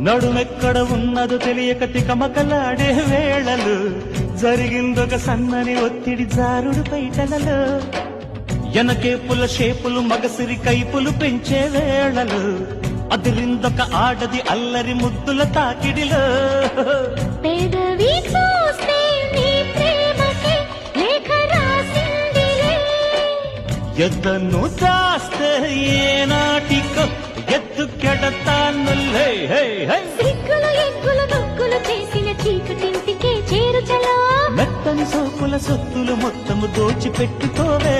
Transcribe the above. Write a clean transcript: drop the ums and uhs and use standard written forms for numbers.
నడుమెక్కడ ఉన్నదో తెలియక తికమకలాడే వేళలు జరిగిందొక సన్నని ఒత్తిడి జారుడు పైటలలో ఎనకేపుల షేపులు మగసిరి కైపులు పెంచే వేళలు అదిరిందొక ఆడది అల్లరి ముద్దుల తాకిడిలో పెదవి చూస్తే నీ ప్రేమకి లేఖ రాసిందిలే ఎద్దను దాస్తే ఏనాటికో ఎత్తుకెడతానులే సిగ్గులు ఎగ్గులు నొక్కులు చేసిన చీకటింటికే చేరుచలా మెత్తని సోకుల సొత్తులు మొత్తము దోచిపెట్టుకోవే